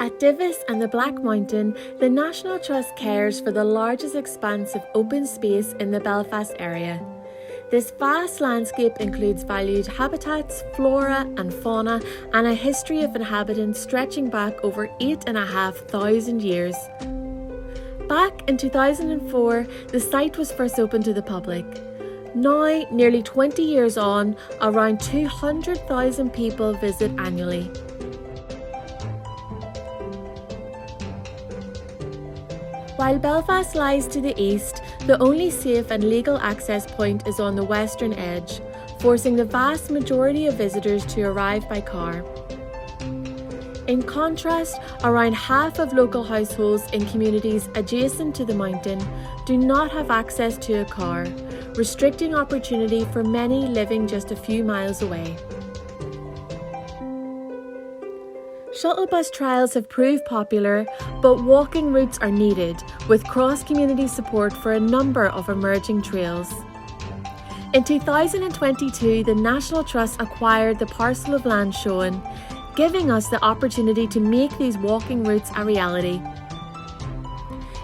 At Divis and the Black Mountain, the National Trust cares for the largest expanse of open space in the Belfast area. This vast landscape includes valued habitats, flora and fauna, and a history of inhabitants stretching back over 8,500 years. Back in 2004, the site was first opened to the public. Now, nearly 20 years on, around 200,000 people visit annually. While Belfast lies to the east, the only safe and legal access point is on the western edge, forcing the vast majority of visitors to arrive by car. In contrast, around half of local households in communities adjacent to the mountain do not have access to a car, restricting opportunity for many living just a few miles away. Shuttle bus trials have proved popular, but walking routes are needed, with cross-community support for a number of emerging trails. In 2022, the National Trust acquired the parcel of land shown, giving us the opportunity to make these walking routes a reality.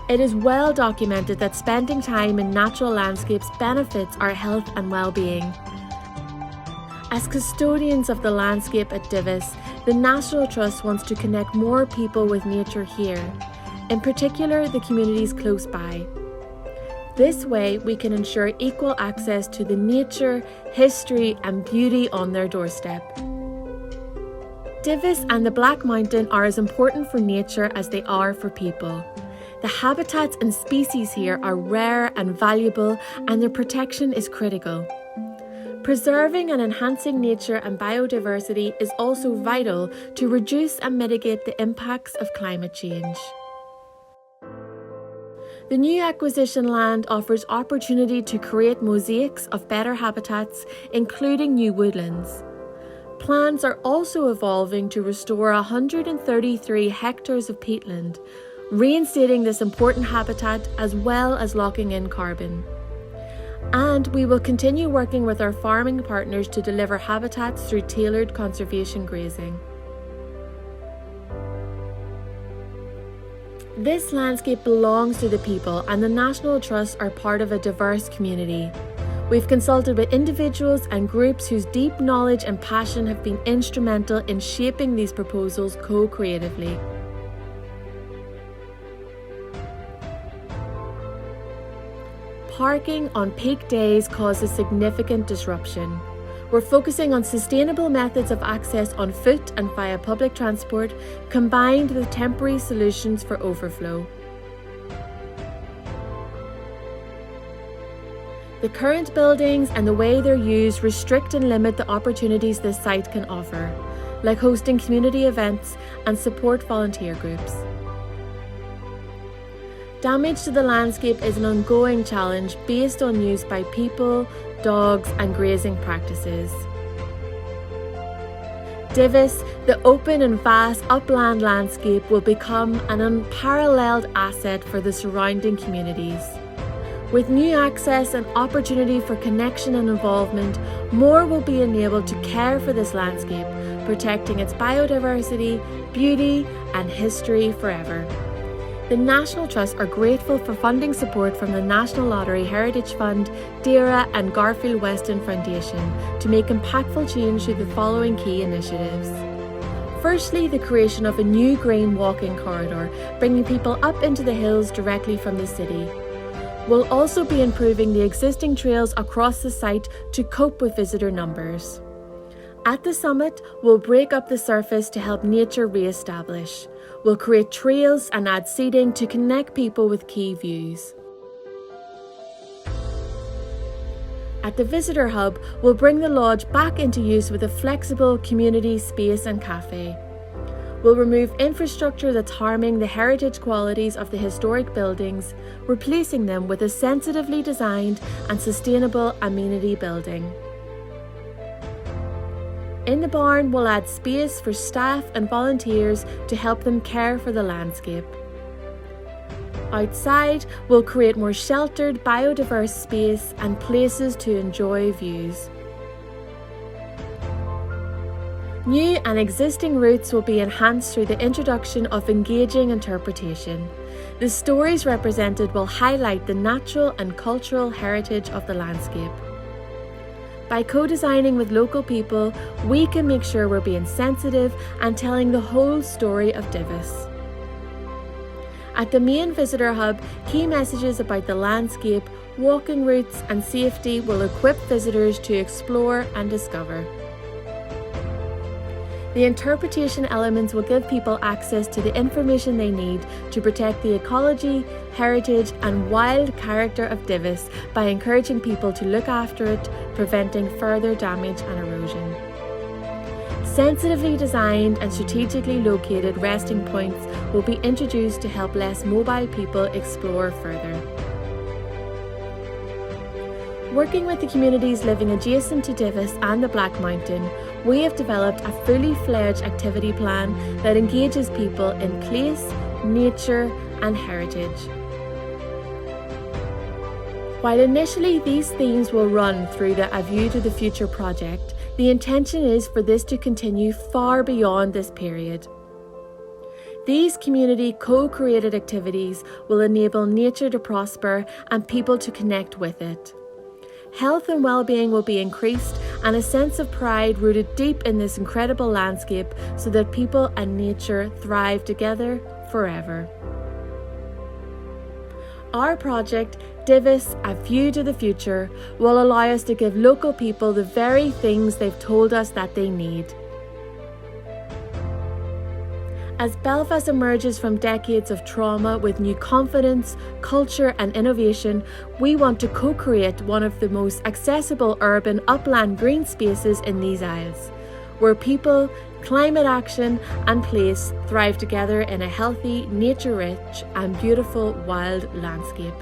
It is well documented that spending time in natural landscapes benefits our health and well-being. As custodians of the landscape at Divis, the National Trust wants to connect more people with nature here, in particular the communities close by. This way, we can ensure equal access to the nature, history and beauty on their doorstep. Divis and the Black Mountain are as important for nature as they are for people. The habitats and species here are rare and valuable, and their protection is critical. Preserving and enhancing nature and biodiversity is also vital to reduce and mitigate the impacts of climate change. The new acquisition land offers opportunity to create mosaics of better habitats, including new woodlands. Plans are also evolving to restore 133 hectares of peatland, reinstating this important habitat as well as locking in carbon. And we will continue working with our farming partners to deliver habitats through tailored conservation grazing. This landscape belongs to the people, and the National Trust are part of a diverse community. We've consulted with individuals and groups whose deep knowledge and passion have been instrumental in shaping these proposals co-creatively. Parking on peak days causes significant disruption. We're focusing on sustainable methods of access on foot and via public transport, combined with temporary solutions for overflow. The current buildings and the way they're used restrict and limit the opportunities this site can offer, like hosting community events and support volunteer groups. Damage to the landscape is an ongoing challenge based on use by people, dogs and grazing practices. Divis, the open and vast upland landscape, will become an unparalleled asset for the surrounding communities. With new access and opportunity for connection and involvement, more will be enabled to care for this landscape, protecting its biodiversity, beauty and history forever. The National Trust are grateful for funding support from the National Lottery Heritage Fund, DAERA and Garfield Weston Foundation to make impactful change through the following key initiatives. Firstly, the creation of a new green walking corridor, bringing people up into the hills directly from the city. We'll also be improving the existing trails across the site to cope with visitor numbers. At the summit, we'll break up the surface to help nature re-establish. We'll create trails and add seating to connect people with key views. At the Visitor Hub, we'll bring the lodge back into use with a flexible community space and cafe. We'll remove infrastructure that's harming the heritage qualities of the historic buildings, replacing them with a sensitively designed and sustainable amenity building. In the barn, we'll add space for staff and volunteers to help them care for the landscape. Outside, we'll create more sheltered, biodiverse space and places to enjoy views. New and existing routes will be enhanced through the introduction of engaging interpretation. The stories represented will highlight the natural and cultural heritage of the landscape. By co-designing with local people, we can make sure we're being sensitive and telling the whole story of Divis. At the main visitor hub, key messages about the landscape, walking routes and safety will equip visitors to explore and discover. The interpretation elements will give people access to the information they need to protect the ecology, heritage and wild character of Divis by encouraging people to look after it, preventing further damage and erosion. Sensitively designed and strategically located resting points will be introduced to help less mobile people explore further. Working with the communities living adjacent to Divis and the Black Mountain, we have developed a fully fledged activity plan that engages people in place, nature and heritage. While initially these themes will run through the A View to the Future project, the intention is for this to continue far beyond this period. These community co-created activities will enable nature to prosper and people to connect with it. Health and well-being will be increased and a sense of pride rooted deep in this incredible landscape so that people and nature thrive together forever. Our project, Divis A View to the Future, will allow us to give local people the very things they've told us that they need. As Belfast emerges from decades of trauma with new confidence, culture and innovation, we want to co-create one of the most accessible urban upland green spaces in these isles, where people, climate action and place thrive together in a healthy, nature-rich and beautiful wild landscape.